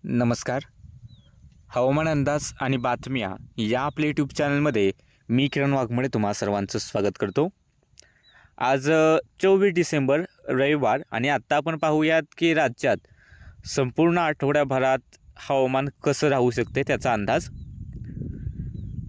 नमस्कार. हवामान अंदाज आणि बातम्या या आपल्या यूट्यूब चॅनलमध्ये मी किरण वाघमोडे तुम्हा सर्वांचं स्वागत करतो. आज 24 डिसेंबर रविवार आणि आत्ता आपण पाहूयात की राज्यात संपूर्ण आठवड्याभरात हवामान कसं राहू शकते त्याचा अंदाज.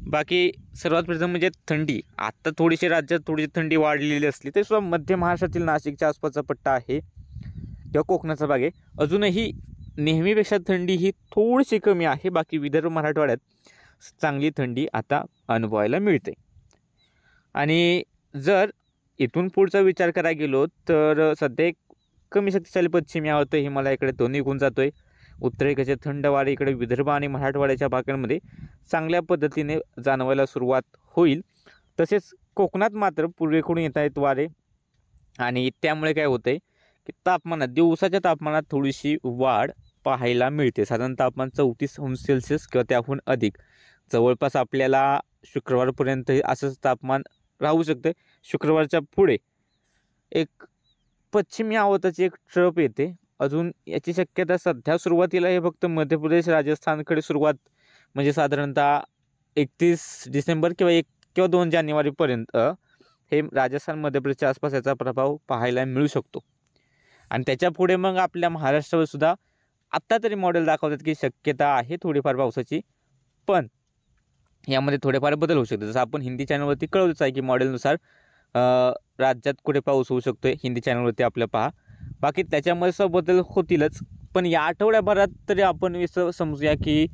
बाकी सर्वात प्रथम म्हणजे थंडी. आत्ता थोडीशी राज्यात थंडी वाढलेली असली तरी सुद्धा मध्य महाराष्ट्रातील नाशिकच्या आसपासचा पट्टा आहे किंवा कोकणाचा भाग आहे, अजूनही नेहमीपेक्षा थंडी ही थोडीशी कमी आहे. बाकी विदर्भ मराठवाड्यात चांगली थंडी आता अनुभवायला मिळते. आणि जर इथून पुढचा विचार करायला गेलो तर सध्या एक कमी शक्तिशाली पश्चिमी आवतं हिमालयाकडे तो निघून जातो आहे. उत्तरेकडचे थंड वारे इकडे विदर्भ आणि मराठवाड्याच्या भागांमध्ये चांगल्या पद्धतीने जाणवायला सुरुवात होईल. तसेच कोकणात मात्र पूर्वेकडून येत आहेत वारे आणि त्यामुळे काय होतं आहे की तापमानात दिवसाच्या तापमानात थोडीशी वाढ पाहायला मिळते. साधारण तापमान 34 अंश सेल्सिअस किंवा त्याहून अधिक जवळपास आपल्याला शुक्रवारपर्यंत असंच तापमान राहू शकतं. शुक्रवारच्या पुढे एक पश्चिमी आवताची एक ट्रप येते. अजून याची शक्यता सध्या सुरुवातीला हे फक्त मध्य प्रदेश राजस्थानकडे सुरुवात म्हणजे साधारणतः 31 डिसेंबर किंवा 2 जानेवारीपर्यंत हे राजस्थान मध्य प्रदेशच्या आसपास याचा प्रभाव पाहायला मिळू शकतो. आणि त्याच्या पुढे मग आपल्या महाराष्ट्रावर सुद्धा आत्ता तरी मॉडेल दाखवतात की शक्यता आहे थोडीफार पावसाची, पण यामध्ये थोडेफार बदल होऊ शकते. जसं आपण हिंदी चॅनलवरती कळवलंच आहे की मॉडेलनुसार राज्यात कुठे पाऊस होऊ शकतो आहे. हिंदी चॅनलवरती आपलं पहा. बाकी त्याच्यामध्ये सुद्धा बदल होतीलच, पण या आठवड्याभरात तरी आपण समजूया की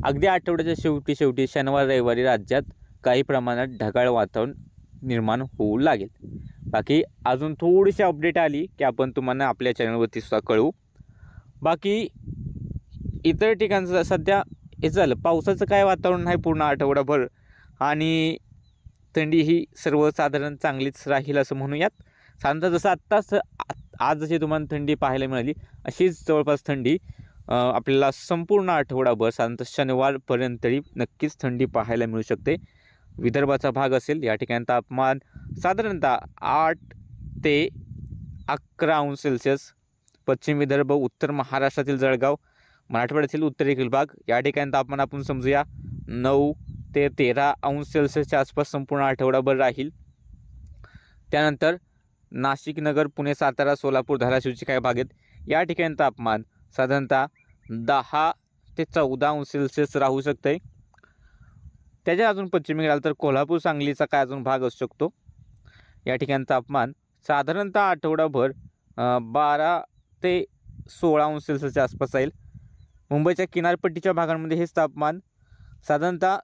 अगदी आठवड्याच्या शेवटी शनिवार रविवारी राज्यात काही प्रमाणात ढगाळ वातावरण निर्माण होऊ लागेल. बाकी अजून थोडीशी अपडेट आली की आपण तुम्हाला आपल्या चॅनलवरती सुद्धा कळवू. बाकी इतर ठिकाणचं सध्या हे झालं पावसाचं काय वातावरण आहे पूर्ण आठवडाभर आणि थंडी ही सर्वसाधारण चांगलीच राहील असं म्हणूयात. साधारणतः जसं आत्ताच आज जशी तुम्हाला थंडी पाहायला मिळाली अशीच जवळपास थंडी आपल्याला संपूर्ण आठवडाभर साधारणतः शनिवारपर्यंत तरी नक्कीच थंडी पाहायला मिळू शकते. विदर्भाचा भाग असेल या ठिकाणी तापमान साधारणतः 8 ते 11 अंश सेल्सिअस. पश्चिम विदर्भ, उत्तर महाराष्ट्रातील जळगाव, मराठवाड्यातील उत्तरेकडील भाग या ठिकाणी तापमान आपण समजूया 9 ते 13 अंश सेल्सिअसच्या आसपास संपूर्ण आठवडाभर राहील. त्यानंतर नाशिक, नगर, पुणे, सातारा, सोलापूर, धाराशिवचे काही भाग आहेत या ठिकाणी तापमान साधारणतः 10 ते 14 अंश सेल्सिअस राहू शकतं आहे. त्याच्या अजून पश्चिमी गेला तर कोल्हापूर, सांगलीचा काय अजून भाग असू शकतो. या ठिकाणी तापमान साधारणतः आठवडाभर 12 ते 16 अंश सेल्सिअसच्या आसपास राहील. मुंबईच्या किनारपट्टीच्या भागांमध्ये हेच तापमान साधारणतः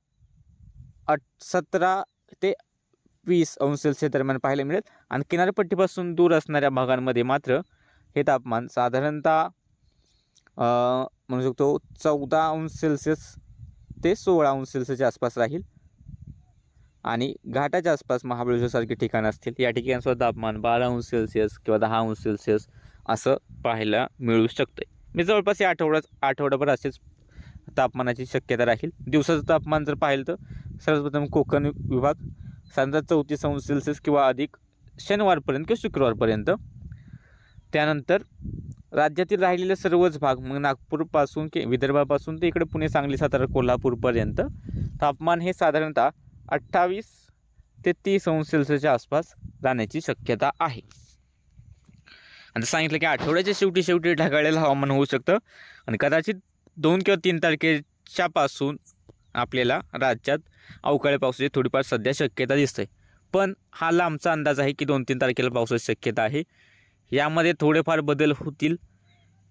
17 ते 20 अंश सेल्सिअस दरम्यान पाहायला मिळेल. आणि किनारपट्टीपासून दूर असणाऱ्या भागांमध्ये मात्र हे तापमान साधारणतः म्हणू शकतो 14 अंश सेल्सिअस ते 16 अंश सेल्सिअसच्या आसपास राहील. आणि घाटाच्या आसपास महाबळेश्वरसारखी ठिकाणं असतील या ठिकाणी सुद्धा तापमान 12 अंश सेल्सिअस किंवा 10 अंश सेल्सिअस असं पाहायला मिळू शकतं. मी जवळपास या आठवड्याभर असेच तापमानाची शक्यता राहील. दिवसाचं तापमान जर पाहिलं तर सर्वप्रथम कोकण विभाग साधारणतः 34 अंश सेल्सिअस किंवा अधिक शनिवारपर्यंत किंवा शुक्रवारपर्यंत. त्यानंतर राज्यातील राहिलेले सर्वच भाग मग नागपूरपासून विदर्भापासून ते इकडे पुणे, सांगली, सातारा, कोल्हापूरपर्यंत तापमान हे साधारणतः 28 ते 30 अंश सेल्सिअसच्या आसपास राहण्याची शक्यता आहे. आणि सांगितलं की आठवड्याच्या शेवटी ढगाळलेलं हवामान होऊ शकतं आणि कदाचित 2 किंवा 3 तारखेच्या पासून आपल्याला राज्यात अवकाळी पावसाची थोडीफार सध्या शक्यता दिसते. पण हा लांबचा अंदाज आहे की 2-3 तारखेला पावसाची शक्यता आहे. यामध्ये थोडेफार बदल होतील.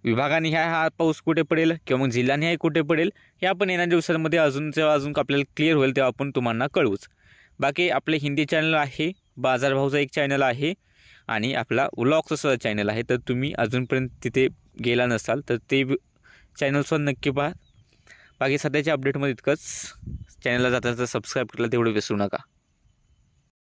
विभागाने हा पाऊस कुठे पडेल किंवा मग जिल्ह्याने कुठे पडेल हे आपण येणाऱ्या दिवसांमध्ये अजून आपल्याला क्लिअर होईल तेव्हा आपण तुम्हाला कळवूच. बाकी आपले हिंदी चॅनल आहे, बाजारभावचा एक चॅनल आहे आणि आपला व्लॉगचा सुद्धा चॅनल आहे. तर तुम्ही अजूनपर्यंत तिथे गेला नसाल तर ते चॅनलसुद्धा नक्की पहा. बाकी सध्याच्या अपडेटमध्ये इतकंच. चॅनलला जाता सबस्क्राईब करायला तेवढं विसरू नका.